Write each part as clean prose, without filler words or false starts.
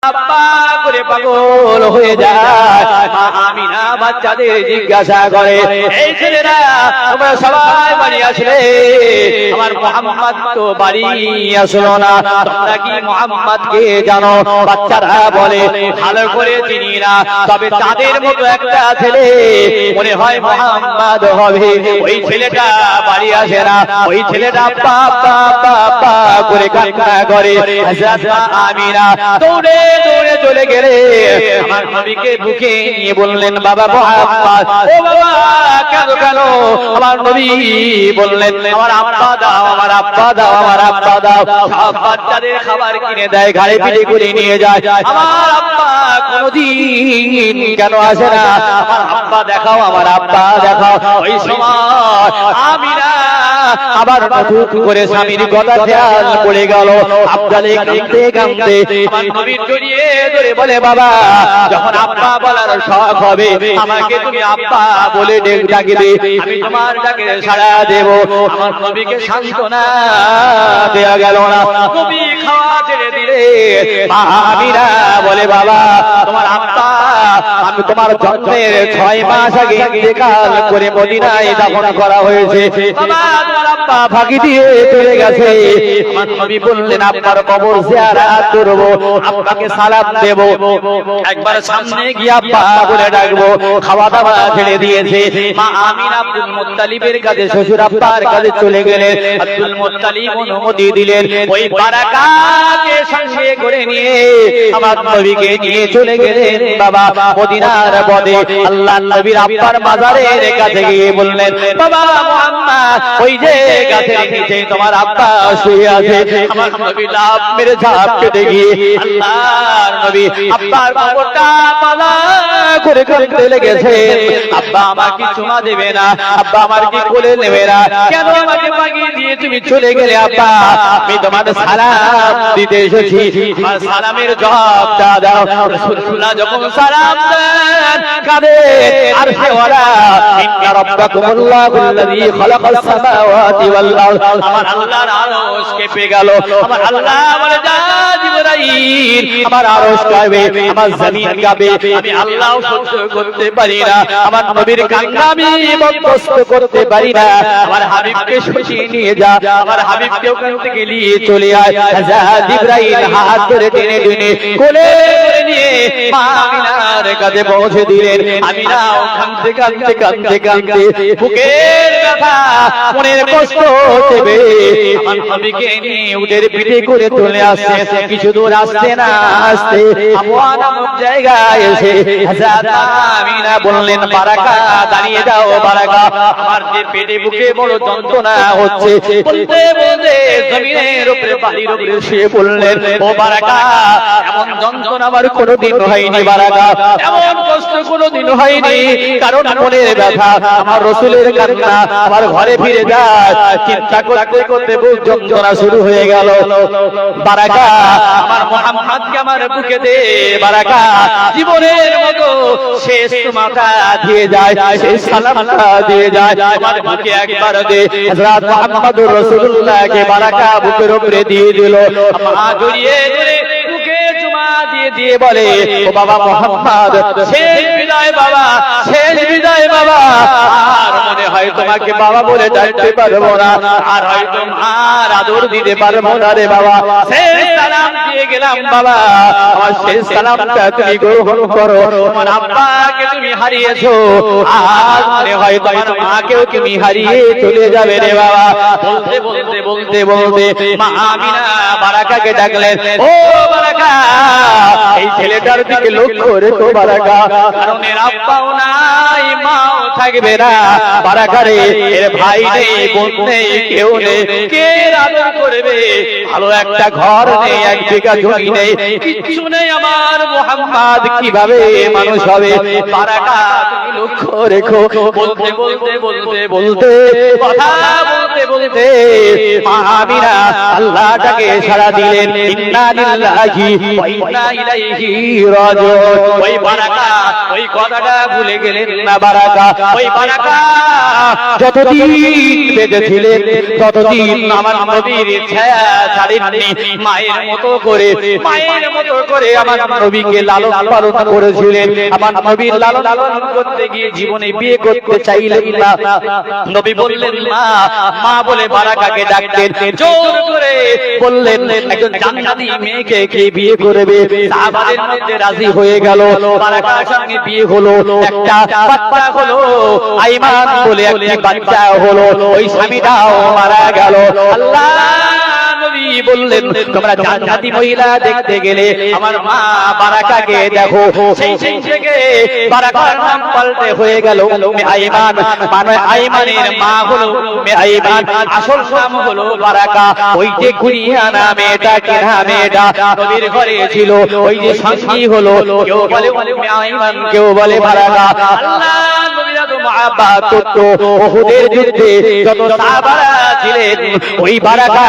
আব্বা করে পাগল হয়ে যায়। মা আমিনা বাচ্চাদের জিজ্ঞাসা করে, এই ছেলেরা তোমরা সবাই বাড়ি আসলে, আমার মুহাম্মদ তো বাড়ি আসলো না, তোমরা কি মুহাম্মদকে জানো? বাচ্চারা বলে, ভালো করে চিনি না, তবে তাদের মতো একটা ছেলে মনে হয় মুহাম্মদ হবে। ওই ছেলেটা বাড়ি আসে না, ওই ছেলেটা বাবা বাবা করে কান্না করে। হযরত আমিনা দৌড়ে দৌড়ে চলে গেলে আমার নবীকে বুকে নিয়ে বললেন, বাবা মুহাম্মদ, ও বাবা কেন কেন? আমার নবী বললেন, আমার আব্বা দাও, আমার আব্বা দাও, আমার আব্বা দাও। সব বাচ্চাদের খাবার কিনে দেয়, ঘাড়ে পিঠে করে নিয়ে যায়। আমার আব্বা কোনদিন কেন আসে না? আমার আব্বা দেখাও, আমার আব্বা দেখাও। ওই সময় আমিনা আবার নতুন করে স্বামীর কথা খেয়াল পড়ে গেল। আব্দালে কাঁদতে কাঁদতে আমার নবীর জড়িয়ে ধরে বলে, বাবা যখন আব্বা বলার শখ হবে আমাকে তুমি আব্বা বলে ডাকবে, আমি তোমার ডাকে সাড়া দেব। আমার নবীকে সান্ত্বনা দেয়া গেল না। নবী খাওয়া ছেড়ে দিলে আমিনা বলে, বাবা তোমার আব্বা আমি তোমার জন্মের 6 মাস আগে ইন্তেকাল করে মদিনায় দাফন করা হয়েছে। বাবা তোমার আব্বা ফাঁকি দিয়ে চলে গেছে। আমার নবী বললেন, আব্বার কবর জিয়ারত করব, আব্বাকে সালাম দেব। একবার সামনে গিয়ে আব্বা বলে ডাকবো। খাওয়া দাওয়া ছেড়ে দিয়েছে। মা আমিনা আব্দুল মুত্তালিবের কাছে, শ্বশুর আব্বার কাছে চলে গেলেন। আব্দুল মুত্তালিব অনুমতি দিলেন। ওই বারাকাকে সঙ্গে করে নিয়ে আমার নবীকে নিয়ে চলে গেলেন বাবা মদিনার পথে। আল্লাহর নবীর আব্বার মাজারের কাছে গিয়ে বললেন, বাবা মুহাম্মদ, ওই যে গাছের নিচে তোমার আব্বা শুয়ে আছে। আমার নবী লাফ মেরে ঝাঁপ কেটে গিয়ে আল্লাহর নবী আব্বার কবরটা পালা করে কাঁদতে লেগেছেন। আব্বা আমাকে চুমা দেবে না, আব্বা আমার কি কোলে নেবে না, কেন আমাকে পাগিয়ে দিয়ে তুমি চলে গেলে? আব্বা আমি তোমার সালাম দিতে এসেছি, আমার সালামের জবাবটা দাও। রাসূলুল্লাহ যখন সালাম দেন কাঁদে আর সে ওরা, ইন্না রাব্বাকুমুল্লাহু আল্লাযী খালাকাস সামাওয়াতি ওয়াল আরদ। আমার আল্লাহর আরশ কেঁপে গেল। আমার আল্লাহ বলে, যা জিবরাইল, আমার আরশ কাঁপে, আমার জমিন কাঁপে, আমি আল্লাহ সহ্য করতে পারি না। আমার নবীর কান্না আমি বরদাস্ত করতে পারি না। আমার হাবিবকে সরিয়ে নিয়ে যা, আমার হাবিবকে ওখান থেকে নিয়ে চলে আয়। হযরত জিবরাইল হাত ধরে টেনে টেনে কোলে করে নিয়ে মা আমিনার কাছে পৌঁছে দিলেন। আমিনা ওখান থেকে কাঁদতে কাঁদতে কাঁদতে বুকের ব্যথা, মনের কষ্ট চেপে আমার নবীকে নিয়ে উটের পিঠে করে চলে আসছে। কিছু দূর আসতে না আসতে আবওয়া নামক জায়গায় এসে হযরত আমিনা বললেন, বারাকা দাঁড়িয়ে যাও, বারাকা আমার যে পেটে বুকে বড় যন্ত্রণা হচ্ছে। বলতে বলতে জমিনের উপরে বাড়ির উপরে শুয়ে পড়লেন। ও বারাকা, এমন যন্ত্রণা আমার কোনোদিন হয়নি বারাকা, এমন কষ্ট কোনোদিন হয়নি। কারণ মনের ব্যথা, আমার রাসূলের কান্না আমার ঘরে ফিরে যায়। চিন্তা করতে করতে বুক যন্ত্রণা শুরু হয়ে গেল। বারাকা আমার মুহাম্মদকে আমার বুকে দে, বারাকা জীবনের মতো শেষ মাথা দিয়ে যায়, শেষ সালামটা দিয়ে যায়, আমার বুকে একবার দে। হযরত মুহাম্মদুর রাসূলুল্লাহকে বারাকা বুকের উপরে দিয়ে দিল। মা জড়িয়ে ধরে বুকে চুমা দিয়ে দিয়ে বলে, ও বাবা মুহাম্মদ, শেষ বিদায় বাবা, শেষ বিদায় বাবা। আর মনে হয় তোমাকে বাবা বলে ডাকতে পারবো না, আর হয়তো আর আদর দিতে পারবো না রে বাবা। শেষ সালাম দিয়ে গেলাম বাবা, আমার শেষ সালামটা তুমি গ্রহণ করো। আমার আব্বাকে তুমি হারিয়েছো, আর মনে হয় তোমার মাকেও তুমি হারিয়ে চলে যাবে রে বাবা। বলতে বলতে বলতে বলতে মা আমিনা বারাকাকে ডাকলেন, ও বারাকা, এই ছেলেটার দিকে লক্ষ্য রেখো বারাকা, কারণ এর আব্বাও নাই, মাও থাকবে না। বারাকা রে, এর ভাই নেই, বোন নেই, কেউ নেই, কে আদর করবে? ভালো একটা ঘর নেই, এক বিঘা জমি নেই, কিচ্ছু নেই। আমার মুহাম্মদ কিভাবে মানুষ হবে? বারাকা তুমি লক্ষ্য রেখো। বলতে বলতে বলতে বলতে কথা বলতে বলতে মা আমিনা আল্লাহটাকে সাড়া দিলেন, ইন্না লিল্লাহি ওয়া ইন্না ইলাইহি রাজিউন। ওই বারাকা ওই কথাটা ভুলে গেলেন না বারাকা। ওই বারাকা যতদিন বেঁচে ছিলেন ততদিন আমার নবীর ছায়া ছাড়েননি। মায়ের মতো করে আমার নবীকে লালন পালন করেছিলেন। আমার নবীর লালন পালন করতে গিয়ে জীবনে বিয়ে করতে চাইলেন না। নবী বললেন মা, মা বলে বারাকাকে ডাকতেন। জোর করে বললেন একজন জান্নাতি মেয়েকে কে বিয়ে করবে? সাহাবাদের মধ্যে রাজি হয়ে গেল। বারাকার সঙ্গে বিয়ে হলো, একটা বাচ্চা হলো, আইমান বলে একটি বাচ্চা হলো। ওই স্বামীটাও মারা গেল। আল্লাহ নবী বললেন তোমরা জান্নাতি মহিলা দেখতে গেলে আমার মা বারাকাকে দেখো। সেই থেকে বারাকার নাম পাল্টে হয়ে গেল উম্মে আইমান। মানে আইমানের মা হলো উম্মে আইমান, আসল নাম হলো বারাকা। ওই যে কুরিয়ানা মেয়েটা, কিনা মেয়েটা নবীর ঘরে ছিল, ওই যে সঙ্গী হলো, কেউ বলে উম্মে আইমান, কেউ বলে বারাকা। আল্লাহ নবী এত মহব্বত করত। উহুদের যুদ্ধে যত সাহাবারা ছিলেন ওই বারাকা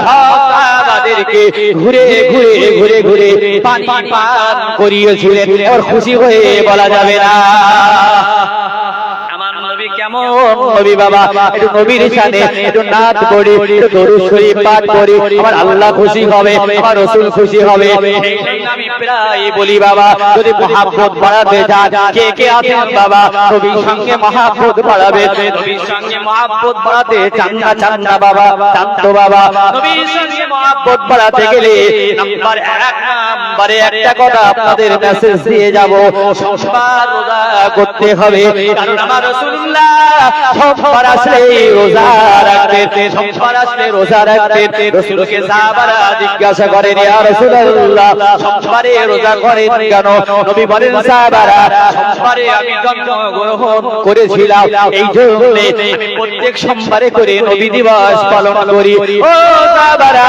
সাহাবাদেরকে ঘুরে পানি পান করিয়েছিলেন। আর খুশি হয়ে বলা যাবে না আমার নবী কেমন নবী বাবা। একটু নবীর শানে একটু নাচ করি, একটু দরুদ শরীফ পাঠ করি, আমার আল্লাহ খুশি হবে, আমার রাসূল খুশি হবে। এই জন্য আমি প্রায় বলি বাবা, যদি মহব্বত বাড়াতে চান, কে কে আছেন বাবা নবীর সঙ্গে মহব্বত বাড়াবে? নবীর সঙ্গে মহব্বত বাড়াতে চান না বাবা? চান তো বাবা? নবীর সঙ্গে মহব্বত বাড়াতে গেলে নম্বরে একটা কথা আপনাদের মেসেজ দিয়ে যাব, সোমবার রোজা করতে হবে। কারণ আমার রাসূলুল্লাহ সোমবার আসলে রোজা রাখতেন, সোমবার আসলে রোজা রাখতেন। রাসূলকে সাহাবারা জিজ্ঞাসা করেন ইয়া রাসূলুল্লাহ সোমবারে রোজা করেন কেন? নবী বলেন সাহাবারা সোমবারে আমি জন্মগ্রহণ করেছিলাম, এই জন্য আমি প্রত্যেক সোমবারে করে নবী দিবস পালন করি। ও সাহাবারা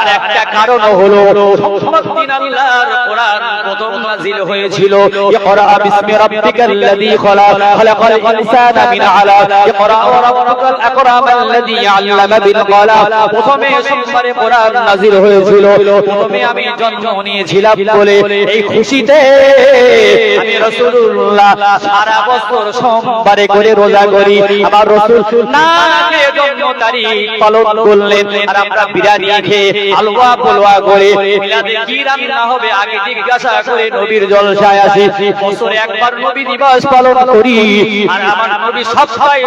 আর একটা কারণ হলো সোমবার দিন আল্লাহর কোরআন প্রথম নাযিল হয়েছিল। ইকরা বিসমি রাব্বিকাল্লাযী খলাক, খালাকাল ইনসানা মিন আলাক, ইকরা ওয়া রাব্বুকাল আকরামাল্লাযী আল্লামা বিল কলাম। প্রথমে সোমবারে কোরআন নাযিল হয়েছিল, প্রথমে আমি জন্ম নিয়েছিলাম বলে এই খুশিতে আমি রাসূলুল্লাহ সারা বছর সোমবারে করে রোজা করি। আমার রাসূল না খেয়ে জন্ম তারিখ পালন করলেন, আর আমরা বিরিয়ানি খেয়ে হালুয়া পোলওয়া করে মিলাদে কি রান্না হবে আগে জিজ্ঞাসা করে নবীর জলসায় আসি। বছরে একবার নবী দিবস পালন করি, আর আমার নবী সপ্তাহে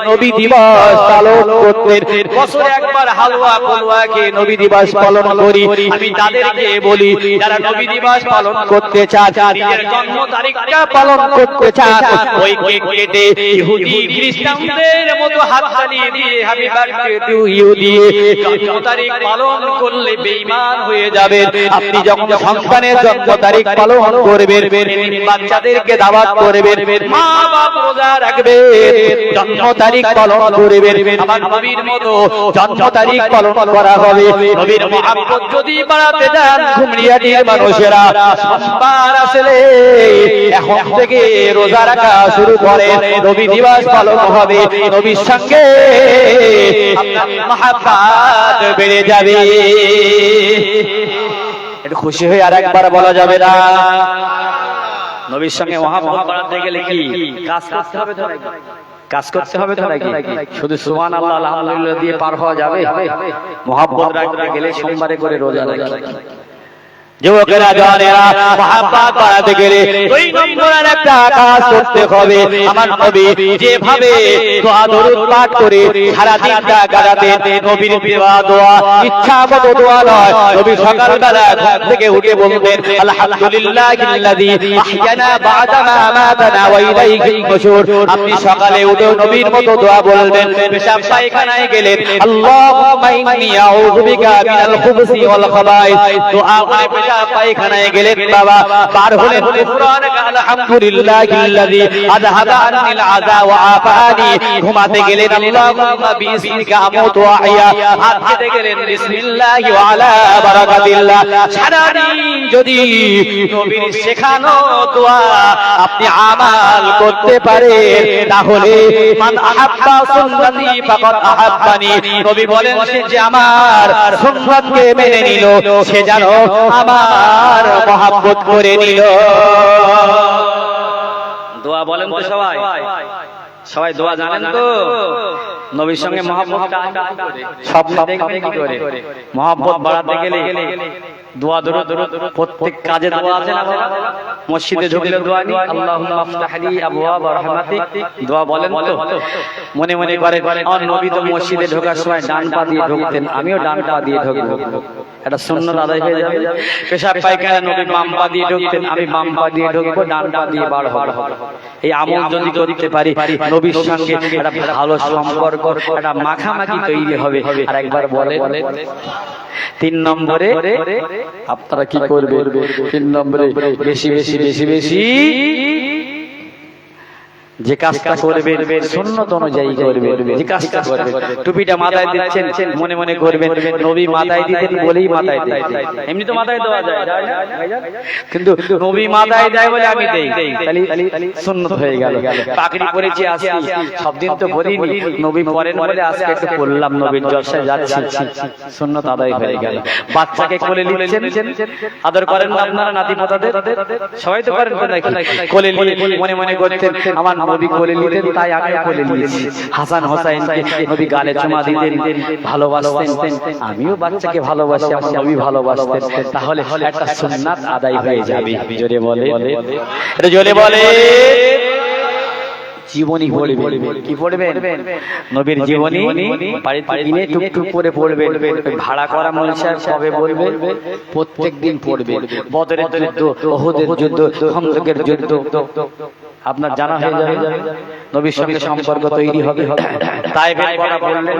নবী দিবস পালন করতেন। বছরে একবার হালুয়া পোলওয়া খেয়ে নবী দিবস পালন করি। আমি তাদেরকে বলি যারা নবী দিবস পালন করতে চান, নিজের জন্ম তারিখটা পালন করতে চান, ওই কেক কেটে ইহুদি খ্রিস্টানদের মতো হাততালি দিয়ে হ্যাপি বার্থডে টু ইউ দিয়ে জন্ম তারিখ পালন করলে বেঈমান হয়ে যাবেন। আপনি যখন সন্তানের জন্ম তারিখ পালন করবেন, বাচ্চাদেরকে দাওয়াত করবেন, মা বাপ রোজা রাখবেন, জন্ম তারিখ পালন করবেন, আমার নবীর মতো জন্ম তারিখ পালন করা হবে। নবীর মহব্বত যদি বাড়াতে যান ঘুমরিয়াটির মানুষেরা, সোমবার আসলে এখন থেকে রোজা রাখা শুরু করে, নবী দিবস পালন হবে, নবীর সঙ্গে আপনার মহব্বত বেড়ে যাবে। একটু খুশি হয়ে আর একবার বলা যাবে না? নবীর সঙ্গে মহব্বত বাড়াতে গেলে কি কাজ করতে হবে? কাজ করতে হবে তো নাকি? শুধু সুবহানাল্লাহ আলহামদুলিল্লাহ দিয়ে পার হওয়া যাবে? মহব্বত রাখতে গেলে সোমবারে করে রোজা রাখি। যুবকেরা জানেরা মহব্বত বাড়াতে গেলে দুই নম্বরের একটা কাজ করতে হবে। আমার নবী যেভাবে দোয়া দরুদ পাঠ করে সারা দিনটা কাটাতেন, নবীর দেওয়া দোয়া ইচ্ছা মতো দোয়া নয়। নবী সকালবেলা ঘুম থেকে উঠে বলতেন আলহামদুলিল্লাহিল্লাযী আহইয়ানা বা'দা মা আমাতানা ওয়া ইলাইহিল নুশুর। আপনি সকালে উঠে নবীর মতো দোয়া বলবেন। পেশাব পায়খানায় গেলেন আল্লাহুম্মা ইন্নী আউযু বিকা মিনাল খুবুসি ওয়াল খাবাইস। দোয়া করে পায়খানায় গেলেন বাবা, পার হলেন কুরআন আলহামদুলিল্লাহিল্লাযী আযহাবা আন্নিল আযা ওয়া আফানি। ঘুমাতে গেলেন আল্লাহুম্মা বিসমিকা আমুতু ওয়া আহইয়া। হাত ধুতে গেলেন বিসমিল্লাহি ওয়া আলা বারাকাতিল্লাহ। সারা দিন যদি নবীর শেখানো দোয়া আপনি আমাল করতে পারেন, তাহলে মান আহাব্বা সুন্নতি ফাকাদ আহাব্বানি। নবী বলেন সে যে আমার সুন্নাতকে মেনে নিল, সে যেন আমার মহব্বত করে নিল। দোয়া দোয়া বলেন তো সবাই, সবাই দোয়া জানেন তো? নবীর সঙ্গে মহব্বত স্বপ্ন দেখবেন কি করে? মহব্বত বাড়াতে গেলে দোয়া দরুদ, প্রত্যেক কাজে দোয়া আছে না? মসজিদে ঢুকলে দোয়া নেই? আল্লাহুম্মা আফতাহ লি আবওয়াব রাহমাতিক, দোয়া বলেন তো? মনে মনে করে আমার নবী তো মসজিদে ঢোকার সময় ডান পা দিয়ে ঢুকতেন, আমিও ডান পা দিয়ে ঢুকবো, এটা সুন্নাত আদায় হয়ে যাবে। পেশাব পায়খানা নবী বাম পা দিয়ে ঢুকতেন, আমি বাম পা দিয়ে ঢুকবো, ডান পা দিয়ে বার হব। এই আমল যদি করতে পারি নবীর সঙ্গে একটা ভালো সম্পর্ক, একটা মাখামাখি তৈরি হবে। আর একবার বলে 3 নম্বরে আপনারা কি করবেন? 3 নম্বরে বেশি বেশি বেশি বেশি যে কাজটা করবেন সুন্নাত অনুযায়ী করবেন। যে কাজটা করবেন, টুপিটা মাথায় দিচ্ছেন মনে মনে করবেন নবী মাথায় দিতেন বলেই মাথায় দেয়। এমনি তো মাথায় দেওয়া যায়, কিন্তু নবী মাথায় দেয় বলে আমি দেই, তাহলে সুন্নাত হয়ে গেল। পাগড়ি পরেছি আজকে, সব দিন তো পরিনি, নবী পরেন বলে আজকে একটু পরলাম, নবীর জলসায় যাচ্ছি, সুন্নাত আদায় হয়ে গেল। বাচ্চাকে কোলে নিচ্ছেন, আদর করেন না আপনারা নাতি পোতাদের? সবাই তো করেন তো নাকি? কোলে নিয়ে মনে মনে করতেন আমার নবী কোলে নিতেন, তাই আমি কোলে নিয়েছি। হাসান হোসেনকে নবী গালে চুমা দিতেন, ভালোবাসতেন, আমিও বাচ্চাকে ভালোবাসি, আমার নবী ভালোবাসতেন, তাহলে একটা সুন্নাত আদায় হয়ে যাবে। জোরে বলে, এটা জোরে বলে। জীবনী পড়বেন, কি পড়বেন? নবীর জীবনী বাড়িতে কিনে টুকটুক করে পড়বেন। ভাড়া করা মলসার কবে বলবেন? প্রত্যেকদিন পড়বেন। বদরের যুদ্ধ, উহুদের যুদ্ধ, খন্দকের যুদ্ধ আপনার জানা হয়ে যাবে, নবীর সঙ্গে সম্পর্ক তৈরি হবে। তায়েফের কথা বললেন,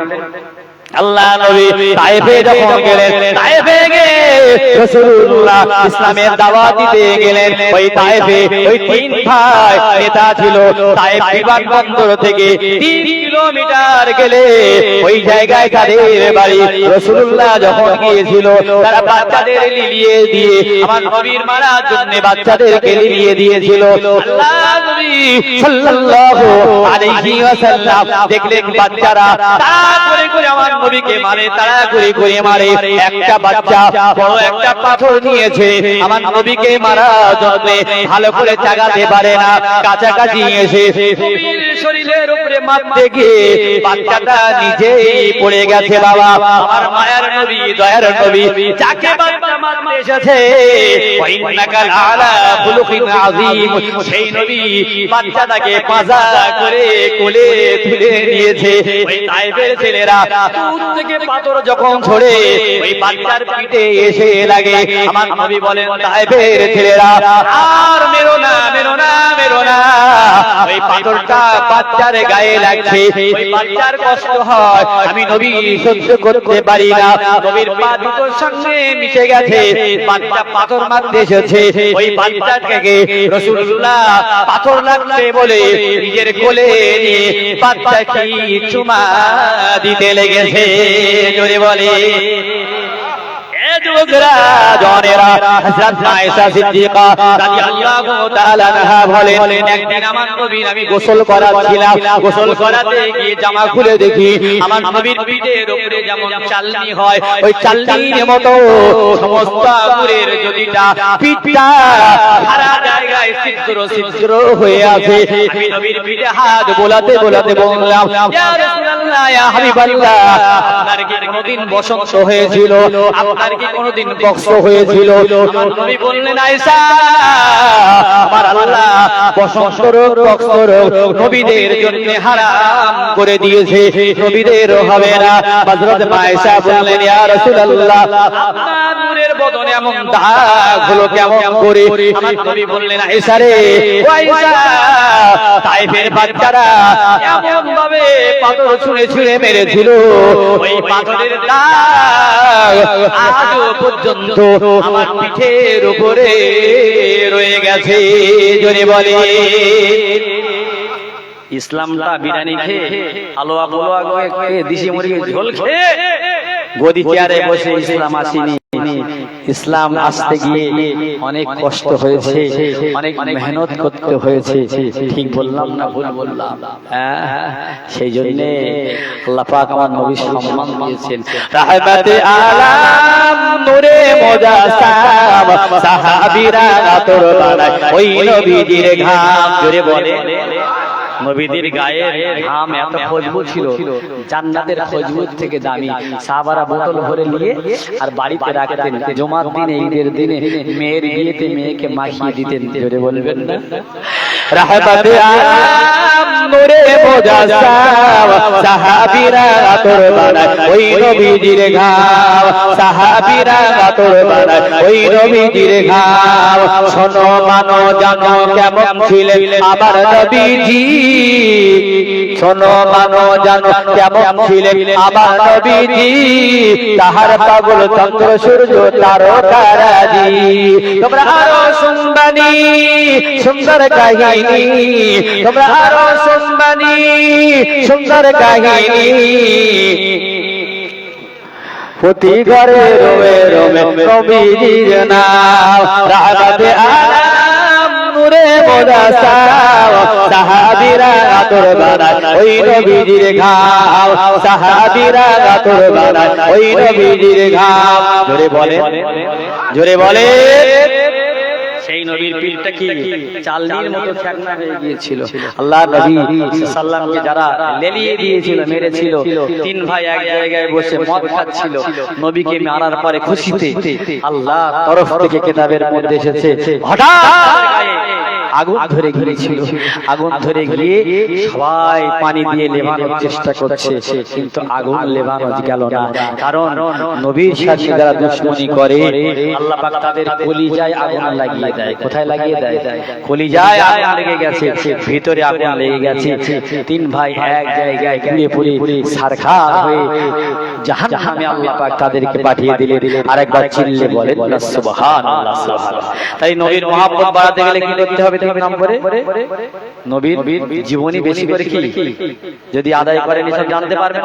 আল্লাহ নবী তায়েফে যখন গেলেন, তায়েফে গিয়ে রাসূলুল্লাহ ইসলামের দাওয়াত দিতে গেলেন। ওই তায়েফে ওই 3 ভাই নেতা ছিল। তায়েফ বিমানবন্দর থেকে 3 কিলোমিটার গেলে ওই জায়গায় কাদের বাড়ি? রাসূলুল্লাহ যখন গিয়েছিল তারা বাচ্চাদের লিলিয়ে দিয়ে আমার নবীর মারার জন্য বাচ্চাদেরকে লিলিয়ে দিয়েছিল। আল্লাহ নবী সাল্লাল্লাহু আলাইহি ওয়াসাল্লাম দেখলেন বাচ্চারা তাড়া করে করে আমার নবীকে মারে, তাড়া করে করে মারে। একটা বাচ্চা বড় একটা পাথর নিয়েছে, আমার নবীকে মারার জন্য ভালো করে চাগাতে পারে না, কাছাকাছি এসে নবীর শরীরের উপরে মারতে গিয়ে বাচ্চাটা নিজেই পড়ে গেছে। বাবা আমার মায়ের নবী, দয়ার নবী, যাকে বাচ্চা মারতে এসেছে ওয়াইন্নাকা আলা খুলুকিন আযীম, সেই নবী বাচ্চাটাকে পাজা করে কোলে তুলে নিয়েছে। ওই তায়েফের ছেলেরা দূর থেকে পাথর যখন ছড়ে ওই বাচ্চার পিঠে এসে লাগে, আমার নবী বলেন তায়েফের ছেলেরা আর মেরো না, মেরো না, মেরো না। ওই পাথরটা বাচ্চার গায়ে লাগছে, ওই বাচ্চার কষ্ট হয়, আমি নবী সহ্য করতে পারি না। নবীর পা দুটোর সঙ্গে মিশে গেছে, বাচ্চা পাথর মারতে এসেছে। ওই বাচ্চাটাকে রাসূলুল্লাহ পাথর লাগছে বলে নিজের কোলে নিয়ে বাচ্চাকে চুমা দিতে লেগেছে। জোরে বলে যুবকরা, জনেরা, হযরত আয়েশা সিদ্দিকা রাদিয়াল্লাহু তাআলা আনহা বলেন একদিন আমার নবীর আমি গোসল করাচ্ছিলাম, গোসল করাতে গিয়ে জামা খুলে দেখি আমার নবীর পিঠের উপরে যেমন চালনি হয় ওই চালনির মতো সমস্ত আঙ্গুরের জড়িটা পিঠটা সারা জায়গায় ছিদ্র ছিদ্র হয়ে আছে। আমি নবীর পিঠে হাত বোলাতে বোলাতে বললাম, ইয়া রাসূলুল্লাহ, ইয়া হাবিবাল্লাহ, আপনার কি কোনদিন বসন্ত হয়েছিল? আপনার কি কোনদিন কষ্ট হয়েছিল? নবী বললেন, আয়েশা, আমার আল্লাহ বসন্ত রোগ, কষ্ট রোগ নবীদের জন্য হারাম করে দিয়েছে, নবীদের হবে না। হযরত আয়েশা বললেন, ইয়া রাসূলুল্লাহ, আপনার নূরের বদনে এমন দাগ হলো কেমন করে? আমার নবী বললেন, আয়েশা রে, ও আয়েশা, তায়েফের বাচ্চারা এমন ভাবে পাথর ছুঁড়ে ছুঁড়ে মেরেছিল, ওই পাথরের দাগ আজও পর্যন্ত আমার পিঠের উপরে রয়ে গেছে। জোরে বলে ইসলামটা বিরিয়ানি খেয়ে আলোয়া পোলোয়া খেয়ে দিশি মুরগির ঝোল খেয়ে গদি চেয়ারে বসে ইসলাম আসেনি, ইসলাম আসতে গিয়ে অনেক কষ্ট হয়েছে, অনেক মেহনত করতে হয়েছে। ঠিক বললাম না ভুল বললাম? সেই জন্য আল্লাহ পাক আমার নবীর সম্মান দিয়েছেন। রাহমাতে আলাম নূরে মুজাসসাম সাহাবীরা আতর বানায় ওই নবীজির ঘাম। জোরে বলে নবীদের গায়ের ঘাম এত খুশবু ছিল, জান্নাতের খুশবুর থেকে দামি। সাহাবারা বোতল ভরে নিয়ে আর বাড়িতে রাখতেন। জুমার দিনে, ঈদের দিনে মেয়ের বিয়েতে মেয়েকে মাখিয়ে দিতেন। জোরে বলবেন না? রাহমাতে আলাম নূরে মুজাসসাম সাহাবীরা আতর বানায় ওই নবীজির ঘাম। সাহাবীরা আতর বানায় ওই নবীজির ঘাম। শোনো মানো জানো কেমন ছিলেন আমার নবীজি। শোনো মানো জানো কেমন ছিলেন আমার নবীজি। তাহার পাগল চন্দ্র সূর্য তারকারাজি। তোমরা আরো শুনবানি সুন্দর কাহিনী, তোমরা আরো শুনবানি সুন্দর কাহিনী। প্রতি ঘরে রোমে রোমে নবীজির নাম। রাহমাতে আলাম নূরে মুজাসসাম সাহাবীরা আতর বানায় ওই নবীজির ঘাম। সাহাবীরা আতর বানায় ওই নবীজির ঘাম। জোরে বলে, জোরে বলে। সেই নবীর পিঠটা কি চালনির মতো ফ্যাকনা হয়ে গিয়েছিল। আল্লাহ নবী সাল্লামকে যারা লেলিয়ে দিয়েছিল, মেরেছিল, তিন ভাই এক জায়গায় বসে মদ খাচ্ছিল। নবীকে মারার পরে খুশিতে আল্লাহ তরফ থেকে কিতাবের মধ্যে এসেছে, হঠাৎ আগুন ধরে গিয়েছিল। আগুন ধরে গিয়ে সবাই পানি দিয়ে নেভানোর চেষ্টা করছে, কিন্তু আগুন নেভানো গেল না। কারণ নবীর সাথে যারা দুশমনি করে আল্লাহ পাক তাদের কলিজায় আগুন লাগিয়ে দেয়। কোথায় লাগিয়ে দেয়? কলিজায় আগুন লেগে গেছে, ভিতরে আগুন লেগে গেছে। তিন ভাই এক জায়গায় পুড়ে পুড়ে ছারখার হয়ে জাহান্নামে আল্লাহ পাক তাদেরকে পাঠিয়ে দিলেন। আরেকবার চিল্লে বলেন সুবহানাল্লাহ, সুবহানাল্লাহ। তাই নবীর মহব্বত বাড়াতে গেলে কি করতে হবে? 3 নম্বরে নবীর জীবনী বেশি করে কি যদি আদায় করেন সব জানতে পারবেন।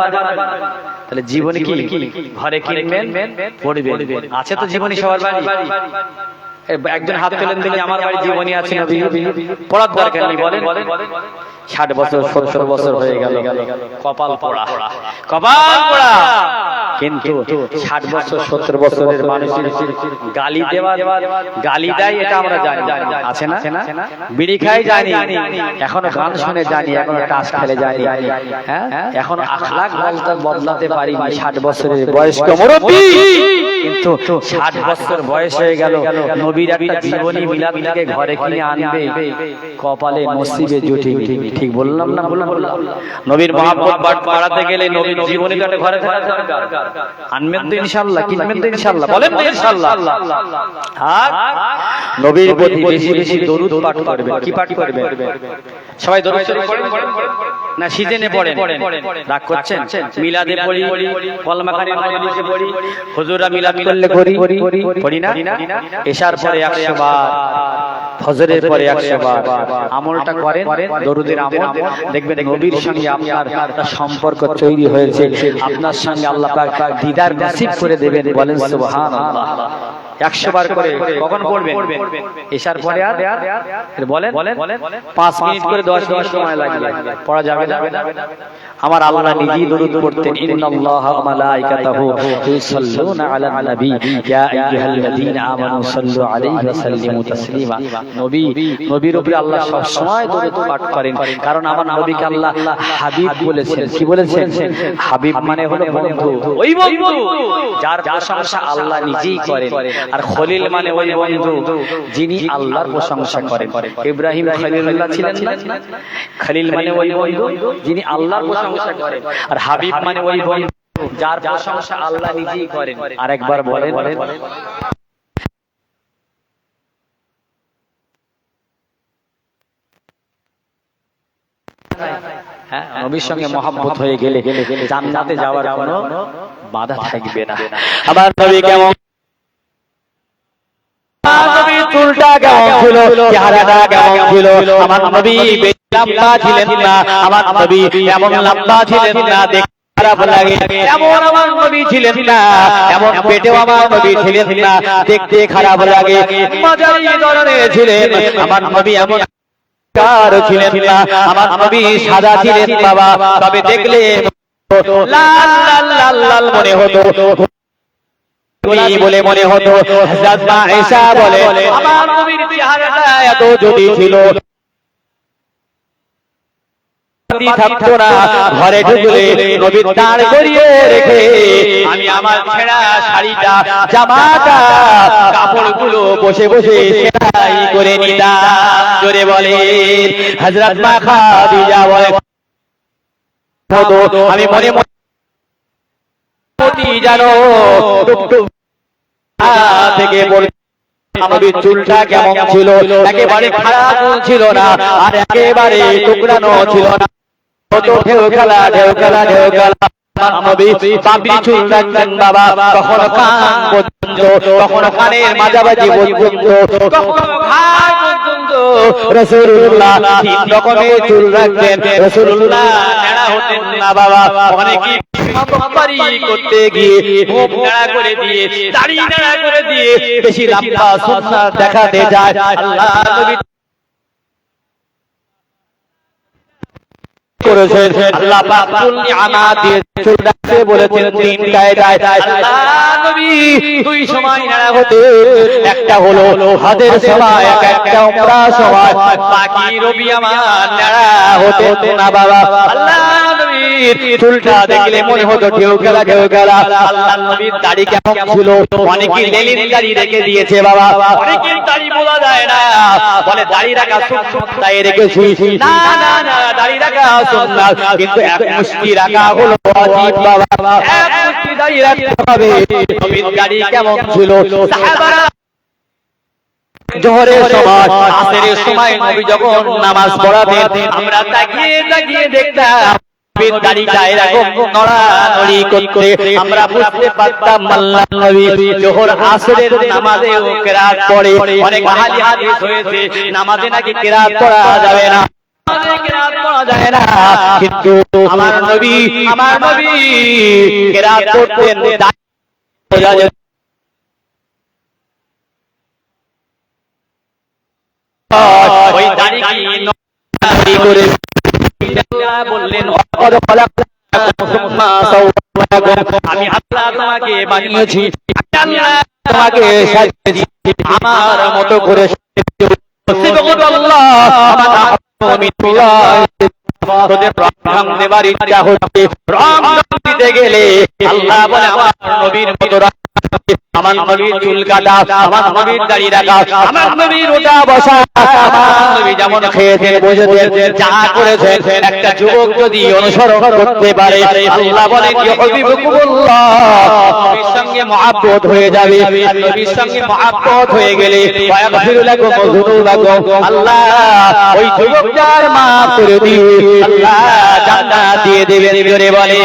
তাহলে জীবনী কি ঘরে কিনবেন, পড়বেন। আছে তো জীবনী সবার বাড়ি? একজন হাত তুলেন দেখি আমার বাড়ি জীবনী আছে, নবী পড়ার দরকার নেই। বলেন 60 বছর 70 বছর হয়ে গেল, কপাল পোড়া, কপাল পোড়া। কিন্তু 60 বছর 70 বছরের মানুষের গালি দেওয়া, গালি দেয় এটা আমরা জানি, আছে না? বিড়ি খাই জানি, এখনো গান শুনে জানি, এখনো টাস খেলে জানি, হ্যাঁ এখনো আখলাক বদলাতে পারি। 60 বছরের বয়স্ক মুরব্বি, কিন্তু 60 বছর বয়স হয়ে গেল, নবীর একটা জীবনী মিলাদ থেকে ঘরে কিনে আনবে, কপালে নসিবে জুটিবে। ঠিক বললাম না? বললাম। নবীর মহব্বত বাড়াতে গেলে নবীর জীবনীটা ঘরে ঘরে আনবেন তো ইনশাআল্লাহ, কিনবেন তো ইনশাআল্লাহ। বলেন তো ইনশাআল্লাহ। আর নবীর প্রতি বেশি বেশি দরুদ পাঠ করবেন। কি পাঠ করবেন? সবাই দরুদ শরীফ পড়েন না? সিজনে পড়েন? রাগ করছেন? মিলাদে পড়ি, কলমাকারীর মজলিসে পড়ি, হুজুররা মিলাদ করলে পড়ি না? এশার পরে 100 বার, ফজরের পরে 100 বার আমলটা করেন, দরুদের আমল। দেখবেন নবীর সঙ্গে আপনার একটা সম্পর্ক তৈরি হয়েছে। আপনার সঙ্গে আল্লাহ পাক দিদার নসিব করে দেবেন। বলেন সুবহানাল্লাহ। 100 বার করে কখন পড়বেন? এশার পরে। আর বলেন 5 মিনিট করে 10 মিনিট সময় লাগবে, পড়া যাবে না? আমার আল্লাহ নিজেই দরুদ পড়তেন, ইন্নাল্লাহা ওয়া মালাইকাতাহু ইউসাল্লুনা আলান নবী ইয়া আইয়ুহাল্লাযীনা আমানু সাল্লু আলাইহি ওয়া সাল্লিমু তাসলিমা। নবীর উপরে আল্লাহ সব সময় দরুদ পাঠ করেন, কারণ আমার নবীকে আল্লাহ হাবিব বলেছেন। কি বলেছেন? হাবিব মানে হলো বন্ধু, ওই বন্ধু যার প্রশংসা আল্লাহ নিজেই করেন। আর খলিল মানে ওই বন্ধু যিনি আল্লাহর প্রশংসা করেন। ইব্রাহিম খলিলুল্লাহ ছিলেন না? খলিল মানে ওই বন্ধু যিনি আল্লাহর প্রশংসা করেন, আর হাবিব মানে ওই বন্ধু যার প্রশংসা আল্লাহ নিজেই করেন। আরেকবার বলেন। হ্যাঁ, নবীর সঙ্গে মহব্বত হয়ে গেলে জান্নাতে যাওয়ার কোনো বাধা থাকবে না। আমার নবী কেমন, নবীর চুলটা কেমন ছিল, চেহারাটা কেমন ছিল? আমার নবী বেশি লম্বা ছিলেন না, আমার নবী এমন লম্বা ছিলেন না, খারাপ লাগে। এমন আমার নবী ছিলেন না, এমন পেটেও আমার নবী ছিলেন না, দেখতে খারাপ লাগে। মাঝারি ধরনের ছিলেন আমার নবী, এমন কার ছিলেন না। আমার নবী সাদা ছিলেন বাবা, তবে দেখলে লাল লাল লাল লাল মনে হতো, বলে মনে হতো। হযরত মা আয়েশা বলে আমার নবীর চেহারাটা এত যদি ছিল, থাকতো না, ঘরে ঢুকলে নবীর দাঁড় করিয়ে রেখে আমি আমার ছেঁড়া শাড়িটা, জামাটা, কাপড়গুলো বসে বসে সেলাই করে নিতাম। জোরে বলে হযরত মা খাদিজা বলে আমি মনে মনে জানো থেকে বল নবীর চুলটা কেমন ছিল, একেবারে খারাপ ছিল না, আর একেবারে টুকরানো ছিল না, কত ঢেউ খেলা ঢেউ খেলা ঢেউ খেলা। নবী বাবরি চুল রাখতেন বাবা, কখনো কান পর্যন্ত, কখনো কানের মাঝামাঝি পর্যন্ত, কখনো ঘাড় পর্যন্ত। রাসূলুল্লাহ তিন রকমের চুল রাখতেন। রাসূলুল্লাহ নেড়া হতেন না বাবা, অনেকে বাড়ি করতে গিয়ে মুখ নেড়া করে দিয়ে, দাড়ি নেড়া করে দিয়ে বেশি লম্বা সুন্নাত দেখাতে যায়। আল্লাহ নবী করেছেন, আল্লাহ পাক চুল নিয়ামত দিয়ে চুল রাখতে বলেছেন তিনটায় যায়। আল্লাহ নবী দুই সময় নেড়া হতে, একটা হলো হজের সময়, একটা উমরার সময়। বাকি রবি আমার নেড়া হতে না বাবা। আল্লাহ নবীর চুলটা দেখলে মনে হতো ঢেউ খেলা ঢেউ খেলা। আল্লাহ নবীর দাড়ি কেমন ছিল, অনেকে লেলিন দাড়ি রেখে দিয়েছে বাবা, অনেকের দাড়ি বোঝা যায় না, বলে দাড়ি রাখা সুন্নাত তাই রেখেছি। না না না, দাড়ি রাখা সুন্নাত, কিন্তু এক মুষ্টি রাখা হলো ওয়াজিব বাবা, এক মুষ্টি দাড়ি রাখতে হবে। নবীর দাড়ি কেমন ছিল, সাহাবারা জোহরের সময়, আসরের সময় নবী যখন নামাজ পড়াতেন, আমরা তাকিয়ে তাকিয়ে দেখতাম নবীর দাড়িটা এরকম নড়ানড়ি করতে। আমরা বুঝতে পারতাম আল্লাহ নবী জোহর আসরের নামাজেও কিরাত পড়ে। অনেক আহলি হাদিস হয়েছে নামাজে নাকি কিরাত পড়া যাবে না, কিরাত পড়া যায় না, কিন্তু আমার নবী কিরাত করতেন। ওই দাড়ি কি করে বললেন, আমি আল্লাহ তোমাকে বানিয়েছি, আল্লাহ তোমাকে সাজিয়েছি, আমার মতো করে দেবার ইচ্ছা হচ্ছে। রং দিতে গেলে আল্লাহ বলে আমার নবীর মতো, আমার নবীর চুল কাটা, আমার নবীর দাড়ি রাখা, আমার নবীর ওটা বসা, আমার নবী যেমন খেয়েছেন বসেছেন যা করেছেন, একটা যুবক যদি অনুসরণ করতে পারে, আল্লাহ বলেন ইউহিব্বুকুমুল্লাহ, নবীর সঙ্গে মহব্বত হয়ে যাবে। নবীর সঙ্গে মহব্বত হয়ে গেলে ওয়াগফিরু লাকুম যুনুবাকুম, আল্লাহ ওই যুবকটার মাফ করে দিয়ে আল্লাহ জান্নাত দিয়ে দেবেন। জোরে বলে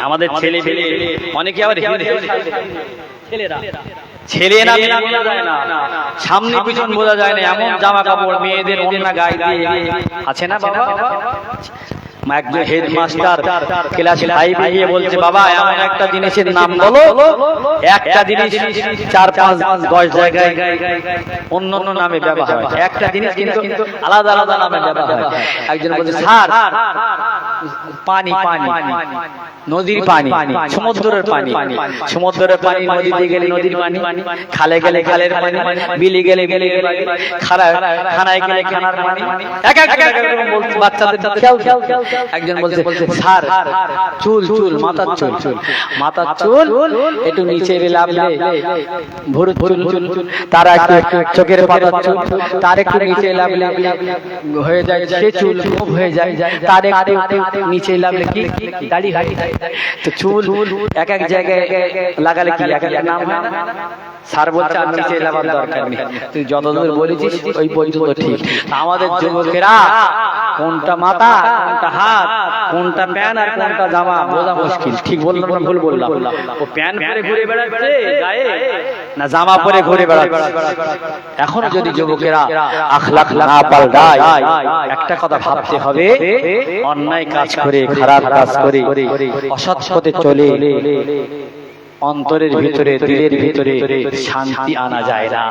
আমাদের ছেলে পেলে অনেকে আবার ছেলে না বোঝা যায় না, সামনে পিছন বোঝা যায় না, এমন জামা কাপড় মেয়েদের ওড়না গায়ে দিয়ে আছে না বাবা। একজন হেডমাস্টার ক্লাস 5 এ গিয়ে বলছে, বাবা এমন একটা জিনিসের নাম বলো, একটা জিনিস 4-5-10 জায়গায় অন্য অন্য নামে ব্যবহার হয়, একটা জিনিস কিন্তু আলাদা আলাদা নামে ব্যবহার হয়। একজন বলছে, স্যার পানি, পানি নদীর পানি, সমুদ্রের পানি, সমুদ্রের পানি, নদীতে গেলে নদীর পানি, খালে গেলে খালের পানি, বিলে গেলে বিলে পানি, খানায় গেলে খানার পানি, এক এক রকম বলছে বাচ্চাদের খেল খেল। একজন বলছে, স্যার চুল চুল মাথার চুল, মাথার চুল একটু নিচে লাভলে ভুরু চুল, তার একটু চোখের পাতার চুল, তার একটু নিচে লাভলে হয়ে যায় সে চুল খুব হয়ে যায়, তার একটু নিচে লাভলে কি দাড়ি হয়। তো চুল এক এক জায়গায় লাগালে কি এক এক নাম হয় না। স্যার বলছে আর নিচে লাগার দরকার নেই, তুই যতদূর বলেছিস ওই পর্যন্ত ঠিক। আমাদের যুবকেরা কোনটা মাথা, কোনটা হাত, কোনটা প্যান্ট আর কোনটা জামা বোঝা মুশকিল। ঠিক বললাম না ভুল বললাম? ও প্যান্ট পরে ঘুরে বেড়াচ্ছে গায়ে, না জামা পরে ঘুরে বেড়াচ্ছে? এখনো যদি যুবকেরা আখলাক না পাল্টায়, একটা কথা ভাবতে হবে, অন্যায় কাজ করে, খারাপ কাজ করে, অসৎ পথে চলে অন্তরের ভিতরে, দিলের ভিতরে শান্তি আনা যায় না।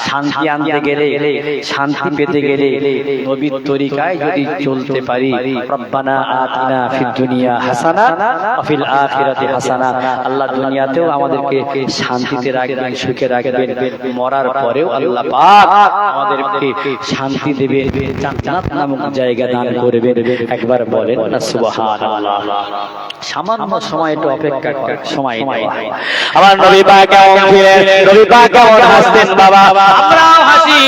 শান্তি আনতে গেলে, শান্তি পেতে গেলে নবীর তরিকায় যদি চলতে পারি, রব্বানা আতিনা ফিদ দুনিয়া হাসানা ওয়া ফিল আখিরাতি হাসানা, আল্লাহ দুনিয়াতেও আমাদেরকে শান্তিতে রাখবেন, সুখে রাখবেন, মরার পরেও আল্লাহ পাক আমাদেরকে শান্তি দেবেন, জান্নাত নামক জায়গা দান করবেন। একবার বলেন না সুবহানাল্লাহ। সামান্য সময় একটু অপেক্ষা করার সময় নেই। আমার নবী পাক কেমন ছিলেন, নবী পাক কেমন হাসতেন বাবা, আমরাও হাসি,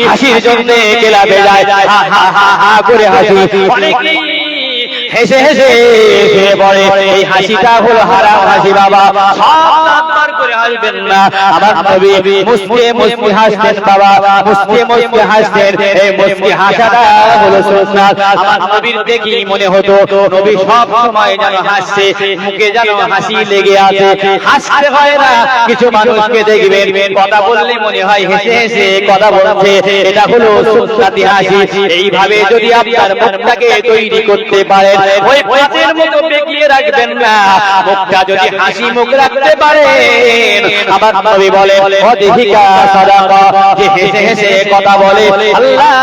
হাসির জন্য কেলা বেজায় হা হা হা হা করে হাসি, অনেকেই হেসে হেসে শুয়ে পড়ে। এই হাসিটা হলো হারাম হাসি বাবা, সাবধান করে হাসবেন না। আমার নবী মুস্কি মুস্কি হাসতেন বাবা, মুস্কি মুস্কি হাসতেন। এই মুস্কি হাসাটা হলো সুন্নাত। আমার নবীর দেখি মনে হতো নবী সব সময় যেন হাসছে, মুখে যেন হাসি লেগে আছে। হাসতে হয় না, কিছু মানুষকে দেখবেন কথা বললে মনে হয় হেসে হেসে কথা বলছে, এটা হলো সুন্নাতি হাসি। এইভাবে যদি আপনার মুখটাকে তৈরি করতে পারেন, ওই পাঁচের মতো বেঁকিয়ে রাখবেন না, মুখটা যদি হাসি মুখ রাখতে পারেন, আমার নবী বলেন অধিকা সাদাকা, যে হেসে হেসে কথা বলে আল্লাহ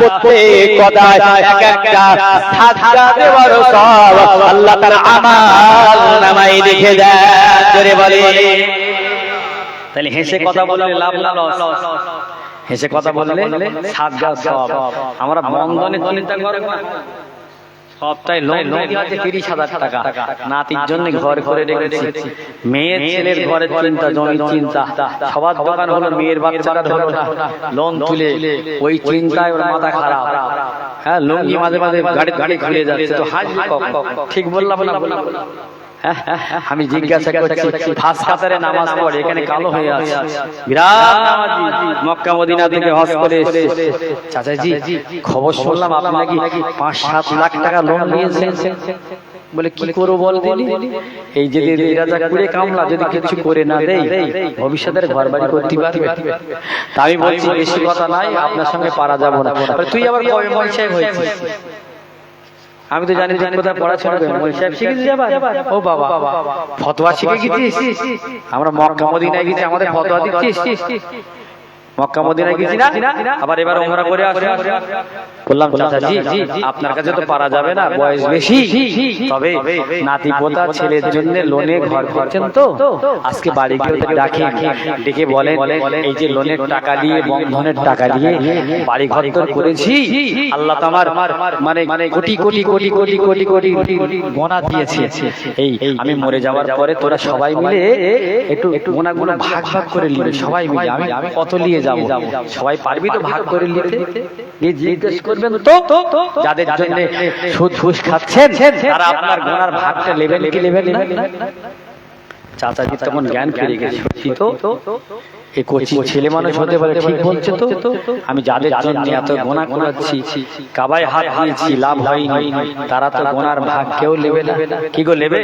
প্রত্যেক কথায় এক একটা সাদকা দেওয়ার সব আল্লাহ তার আমল নামায় লিখে দেন। জোরে বলে। তাহলে হেসে কথা বললে লাভ না লস? হেসে কথা বললে সাদকা সব। আমরা বন্ধনের চিন্তা করব না, সপ্তাহে লোন আছে 30,000 টাকা, নাতির জন্য ঘর করে রেখেছি, মেয়ের ছেলের ঘরের চিন্তা, জমির চিন্তা, সবার দোকান হলো, মেয়ের বাচ্চারা হলো না, লোন তুলে ওই চিন্তায় ওর মাথা খারাপ। হ্যাঁ, লুঙ্গি মাঝে মাঝে গাড়ি গাড়ি ঘুরে যাচ্ছে, তো হাসবে কখন? ঠিক বললাম না? আমি জিজ্ঞাসা করছি, ফার্স্ট কাতারে নামাজ পড়ে, এখানে কালো হয়ে আছে, বিরাট নামাজি, মক্কা মদিনা থেকে হজ করে এসেছে। চাচাজি খবর শুনলাম আপনি নাকি 5-7 লাখ টাকা লোন নিয়েছেন। বলে কি করবো বল দিনি? এই যে এরা যা করে কামলা, যদি কিছু করে না দেয় ভবিষ্যতের ঘর বাড়ি করতে পারবে। তা আমি বলছি বেশি কথা নাই, আপনার সঙ্গে পারা যাবো না। তুই আবার কবে মৌলভী সাহেব হয়েছিস? আমি তো জানি কোথায় পড়াশোনা মৌলভী সাহেব শিখেছি যাবার। ও বাবা, ফতোয়া শিখে গেছিস? আমরা মক্কা মদিনায় গেছি, আমাদের ফতোয়া দিচ্ছিস? মক্কা মদিনায় গেছি না, আবার এবার ওমরা করে আসি। বললাম চাচাজি আপনার কাছে তো পারা যাবে না, বয়স বেশি, তবে নাতি পোতা ছেলের জন্য লোনে ঘর করছেন, তো আজকে বাড়ি গিয়ে ডাকে, ডেকে বলেন এই যে লোনের টাকা দিয়ে, বন্ধনের টাকা দিয়ে বাড়ি ঘর তো করেছি, আল্লাহ তো আমার মানে কোটি কোটি কোটি কোটি কোটি কোটি গোনা দিয়েছে। এই আমি মরে যাওয়ার পরে তোরা সবাই মিলে একটু গোনাগুলো ভাগ ভাগ করে নিবি, সবাই মিলে। আমি কত নিয়ে যাবো, সবাই পারবি তো ভাগ করে নিতে? জিজ্ঞেস করবেন তো যাদের জন্য সুদ ঘুষ খাচ্ছেন, তারা আপনার গোনার ভাগটা নেবেন কি নেবেন না? চাচাজি তেমন জ্ঞান পেয়ে গেছে, তো এই কচি ছেলে মানুষ হতে পারে, ঠিক বলছে তো। আমি যাদের জন্য এত গোনা করাচ্ছি, কাবায় হাত দিয়েছি, লাভ হয়নি, তারা তো গোনার ভাগ কেউ নেবে না। কি গো নেবে?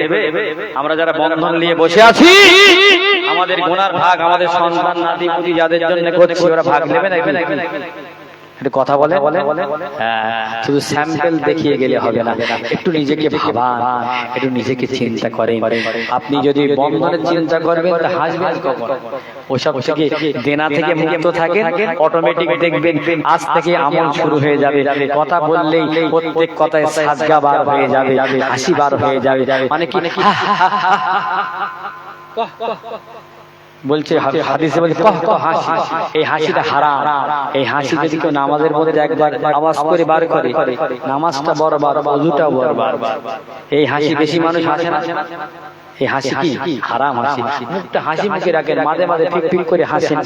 আমরা যারা বন্ধন নিয়ে বসে আছি, আমাদের গোনার ভাগ আমাদের সন্তান নাতি পুতি যাদের জন্য করছি, ওরা ভাগ নেবে না? একটু কথা বলে, শুধু স্যাম্পল দেখিয়ে গেলে হবে না, একটু নিজেকে ভাবান, একটু নিজেকে চিন্তা করেন। আপনি যদি বন্ধনের চিন্তা করবেন তা হাসবেন কখন? ওসব থেকে দেনা থেকে মুক্ত থাকেন, অটোমেটিক দেখবেন আজ থেকে আমল শুরু হয়ে যাবে। কথা বললেই প্রত্যেক কথায় সাজগা বার হয়ে যাবে, হাসি বার হয়ে যাবে। মানে কি বলছে হাদিসে বলছে হাসি, এই হাসিটা হারাম। এই হাসি যদি কেউ নামাজের মধ্যে একবার আওয়াজ করে বার করে, নামাজটা বরবাদ, ওযুটা বরবাদ। এই হাসি বেশি মানুষ হাসে না। এই হাসি কি হারাম হাসি। মুখটা হাসি মুখে রাখেন, মাঝে মাঝে ফিক ফিক করে হাসেন,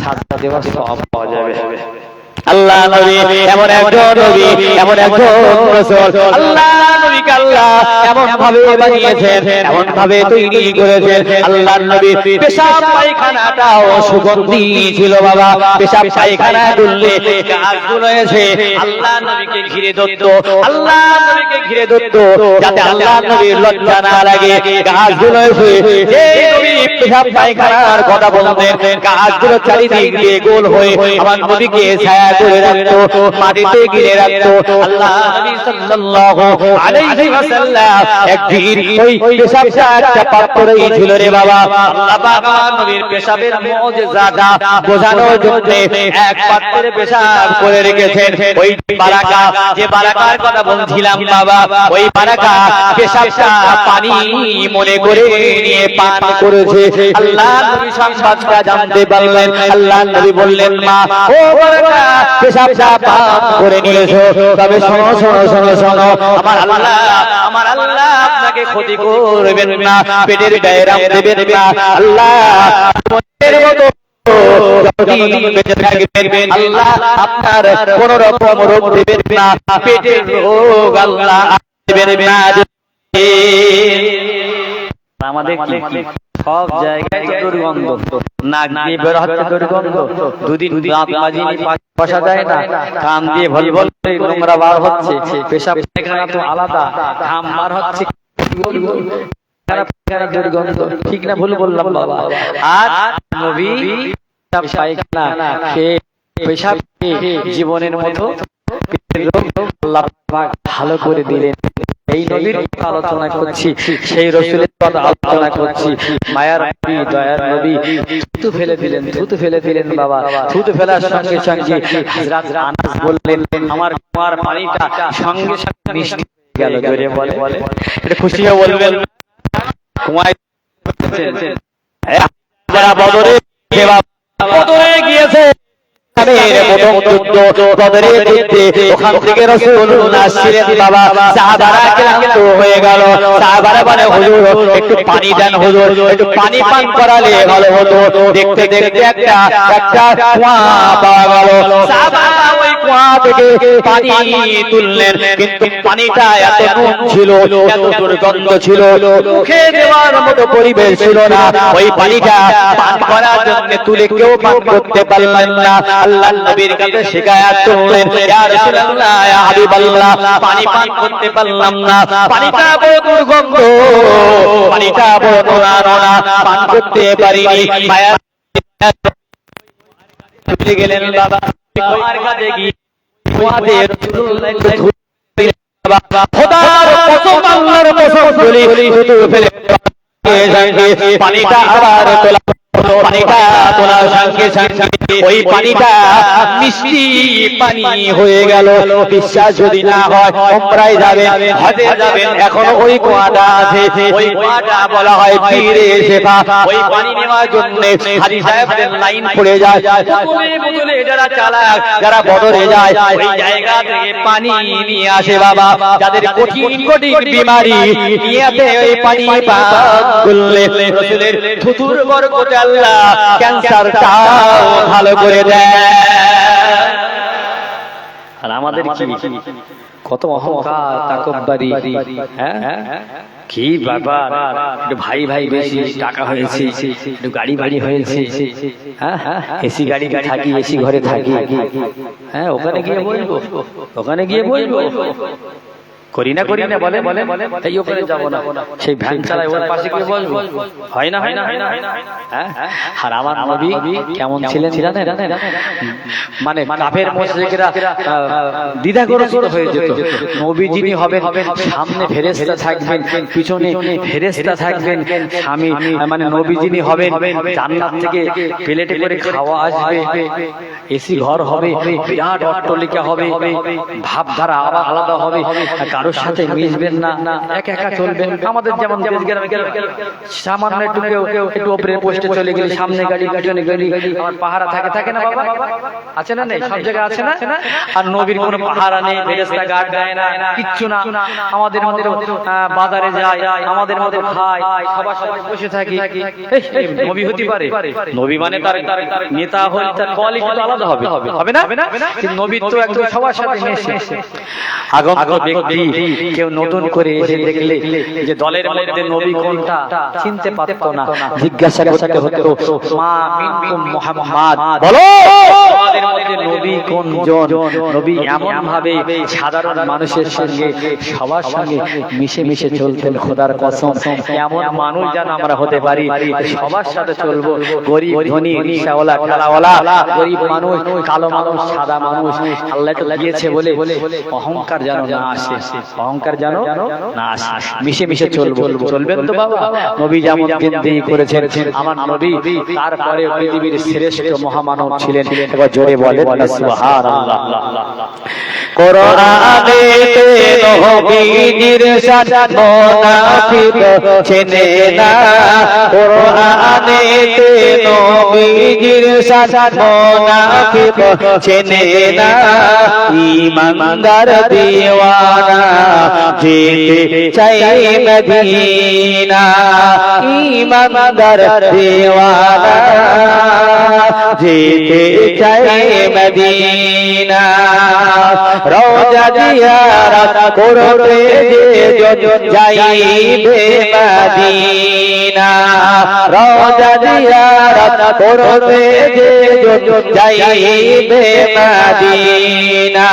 সাজদা দেওয়া সওয়াব পাওয়া যাবে। আল্লাহ নবী এমন একজন নবী, এমন একজন রাসূল, আল্লাহ নবীকে আল্লাহ এমন ভাবে বানিয়েছেন, এমন ভাবে তৈরি করেছেন। আল্লাহ নবী পেশাব পায়খানাটাও সুগন্ধি ছিল বাবা। পেশাব পায়খানা করলে গাছগুলো এসে আল্লাহ নবীকে ঘিরে ধরত, আল্লাহ নবীকে ঘিরে ধরত, যাতে আল্লাহ নবীর লজ্জা না লাগে। গাছগুলো এসে যে নবী পেশাব পায়খানার কথা বলতেন, গাছগুলো চারিদিক দিয়ে গোল হয়ে আমার নবীকে ছায়া করে রাখতো, মাটিতে ঘিরে রাখতো। আল্লাহ নবী সাল্লাল্লাহু আলাইহি ওয়াসাল্লাম একদিন ওই পেশাবটা একটা পাত্রেই ছিল রে বাবা। আল্লাহ পাক আমার নবীর পেশাবের মুজিজাটা বোঝানোর জন্য এক পাত্রে পেশাব করে রেখেছেন। ওই বারাকা, যে বারাকার কথা বলছিলাম বাবা, ওই বারাকা পেশাবটা পানি মনে করে নিয়ে পান করেছে। আল্লাহ নবী সংবাদটা জানতে পারলেন। আল্লাহ নবী বললেন, মা ও বারাকা, পেশাবটা পান করে নিয়েছো, তবে শোনো শোনো শোনো শোনো, আমার আল্লাহ আপনাকে ক্ষতি করবেন না, পেটের ব্যায়াম দেবেন না। আল্লাহ মনের মতো যতদিন বেঁচে থাকবেন, আল্লাহ আপনার কোন রকম রোগ দেবেন না, পেটের রোগ আল্লাহ দেবেন না। আমাদের কি সব জায়গায় দুর্গন্ধ, নাক দিয়ে বের হচ্ছে দুর্গন্ধ, দুদিন দাঁত মাজিনি বসা যায় না, কান দিয়ে ভল ভল নোংরা বার হচ্ছে, পেশাব পায়খানা তো আলাদা, ঘাম বার হচ্ছে, দুর্গন্ধ। ঠিক না ভুল বললাম বাবা? আর নবী পেশাব পায়খানা খেয়ে, পেশাব খেয়ে জীবনের মতো আল্লাহ পাক ভালো করে দিলেন। এই নবীর আলোচনা করছি, সেই রাসূলের কথা আলোচনা করছি। মায়ার নবী, দয়ার নবী থুতু ফেলে দিলেন, থুতু ফেলে দিলেন বাবা। থুতু ফেলার সঙ্গে সঙ্গে হযরত আনাস বললেন, আমার কুয়ার পানিটা সঙ্গে সঙ্গে মিষ্টি হয়ে গেল। জোরে বলে, এটা খুশি হয়ে বলবেন। কুয়ায় যারা বদরে গিয়েছে, প্রথম যুদ্ধ বদরের যুদ্ধে, ওখান থেকে রাসূল আসছিলেন বাবা। সাহাবারা ক্লান্ত হয়ে গেল, সাহাবারা বলে, হুজুর একটু পানি দেন, হুজুর একটু পানি পান করালে ভালো হতো। দেখতে দেখতে একটা কুয়া পাওয়া গেল। সাহাবারা ওই কুয়া থেকে পানি তুললেন, কিন্তু পানিটা এত নুন ছিল, এত দুর্গন্ধ ছিল, মুখে দেওয়ার মতো পরিবেশ ছিল না। ওই পানিটা পান করার জন্য তুলে কেউ পান করতে পারলেন না। আল্লাহ নবীর কাছে শিকায়াত করলেন, ইয়া রাসূলুল্লাহ, ইয়া হাবিবাল্লাহ, পানি পান করতে পারলাম না, পানিটা বড় দুর্গন্ধ, পানিটা বড় নোংরা, পান করতে পারিনি। মায়া চলে গেলেন বাবা, কুয়ার কাছে গিয়ে কুয়াতে রাসূলুল্লাহ বাবা, খোদার কসম, আল্লাহর কসম বলি, শুধু ফেলে পানিটা আবার তোলা, পানিটা তোলার সঙ্গে সঙ্গে ওই পানিটা মিষ্টি পানি হয়ে গেল। বিশ্বাস যদি না হয়, উমরায় যাবেন, হজে যাবেন, এখনো ওই কুয়াটা আছে। ওই কুয়াটা বলা হয় পীরে শেফা। ওই পানি নেওয়ার জন্য হাজী সাহেবদের লাইন পড়ে যায়। বোতলে যারা চালাক, যারা বদরে যায়, ওই জায়গা থেকে পানি নিয়ে আসে বাবা। যাদের কঠিন কঠিন বিমারি, নিয়াতে ওই পানি পান করলে রাসূলের থুতুর বরকতে আল্লাহ ক্যান্সারটাও ভালো করে দেয়। আর আমাদের কি কত অহংকার, তাকব্বুরি, হ্যাঁ কি ব্যাপার, একটু ভাই ভাই বেশি টাকা হয়েছে, একটু গাড়ি বাড়ি হয়েছে, হ্যাঁ এসি গাড়ি থাকি, এসি ঘরে থাকি, হ্যাঁ ওখানে গিয়ে বলবো, ওখানে গিয়ে বলবো, করি না বলে তাই ওখানে যাবো না, সেই ভ্যান চালায় ওর পাশে গিয়ে বলবো, হয় না হ্যাঁ। আর আমার নবী কেমন ছিলেন জানেন? মানে কাফের মুশরিকরা দ্বিধাগ্রস্ত হয়ে যেত। নবী যিনি হবেন, সামনে ফেরেশতা থাকবেন, পিছনে ফেরেশতা থাকবেন, স্বামী মানে নবী যিনি হবেন, জান্নাত থেকে প্লেটে করে খাওয়া আসবে, এসি ঘর হবে, বিরাট অট্টালিকা হবে, ভাবধারা আবার আলাদা হবে, কারোর সাথে মিশবেন না, একা একা চলবেন। আমাদের যেমন দেশ গ্রামে সামান্য একটু উপরে পোস্টে চলে গেলে সামনে গাড়ি পিছনে গাড়ি, আমার পাহারা থাকে না বাবা, আছে না নেই? সব জায়গায় আছে না? আর নবীর কোনো পাহারা নেই, ফেরেশতা গার্ড দেয় না, কিচ্ছু না। আমাদের মতো বাজারে যায়, আমাদের মতো খায়, সবার সাথে বসে থাকি। এই নবী হতে পারে? নবী মানে তার নেতা হলে তার কোয়ালিটি আলাদা হবে, হবে না? কিন্তু নবী তো একদম সবার সাথে মেশে। আগন্তুক ব্যক্তি কেউ নতুন করে এসে দেখলে যে দলের মধ্যে নবী কোনটা চিনতে পারত না, জিজ্ঞাসা করতে হতো, মা মিনকুম মুহাম্মদ, বলো তোমাদের মধ্যে নবী কোনজন? নবী এমন ভাবে সাধারণ মানুষের সঙ্গে সবার সঙ্গে মিশে মিশে চলতেন। খোদার কসম, এমন মানুষ যেন আমরা হতে পারি, সবার সাথে চলবো। গরিব ধনী, রিকশাওয়ালা, ঠেলাওয়ালা, গরিব মানুষ, কালো মানুষ, সাদা মানুষ, আল্লাহ তো দিয়েছে বলে অহংকার যেন না আসে, অহংকার যেন না আসে। মিশে মিশে চলবো। চলবেন তো বাবা? নবী যেমন জিন্দেগি করেছেন আমার নবী, তারপরে পৃথিবীর শ্রেষ্ঠ মহামানব ছিলেন। একবার জোরে বলেন না সুবহানাল্লাহ। কোরআনেতে নবীর শান মুনাফিক চেনে না, কোরআনেতে নবীর শান মুনাফিক চেনে না। ঈমানদার দিওয়ানা যেতে চাই মদিনা, ঈমানদার দিওয়ানা যেতে চাই মদিনা। রওজা জিয়ারত করতে যে যাইবে মদিনা, রওজা জিয়ারত করতে যে যাইবে মদিনা।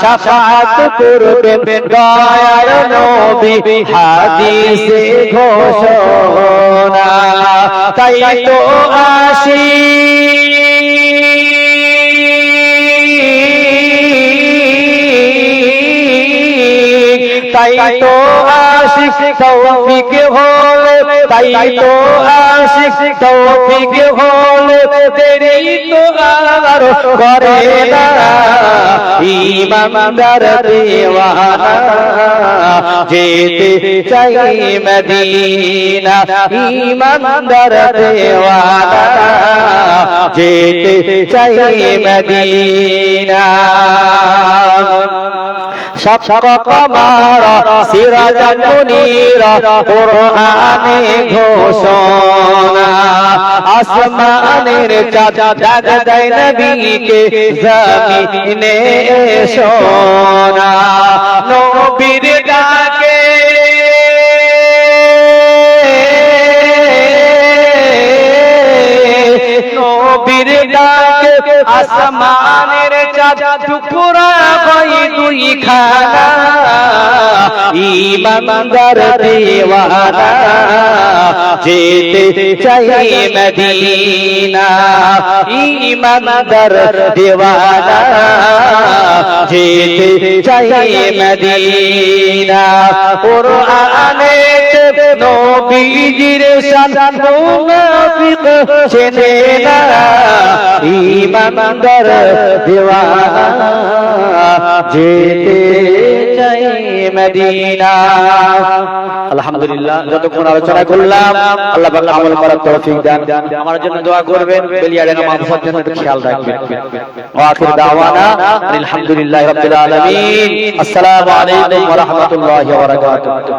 শাফাআত করবেন দয়ার নবী হাদিসে ঘোষণা, তাই তো আসি তাই তো আশিক তৌফিক হলে, তাই তো আশিক তৌফিক হলে দেরি তো আর করে না। ঈমানদার দিওয়ানা যেতে চাই মদিনা, ঈমানদার দিওয়ানা যেতে চাই মদিনা। শাফাক কামারা সিরাজান মুনীরা কোরআনে ঘোষণা, আসমানের চাঁদ ডাক দেয় নবীকে জমিনে সোনা। নবীর ডাকে নবীর ডাকে আসমানের চাঁদ টুকরা হয় দুই খানা। ঈমানদার দিওয়ানা যেতে চাই মদিনা, ঈমানদার দিওয়ানা যেতে চাই মদিনা। কোরআনেতে নবীজির শান মুনাফিক চেনে না, ঈমানদার দিওয়ানা যেতে চাই মদিনা। আলহামদুলিল্লাহ, যতক্ষণ আলোচনা করলাম আল্লাহ পাক আমল করার তৌফিক দান। আমার জন্য দোয়া করবেন, বেলিয়ারে নামাজের জন্য একটু খেয়াল রাখবেন। ওয়া আখির দাওয়ানা আলহামদুলিল্লাহি রাব্বিল আলামিন। আসসালামু আলাইকুম ওয়া রাহমাতুল্লাহি ওয়া বারাকাতুহু।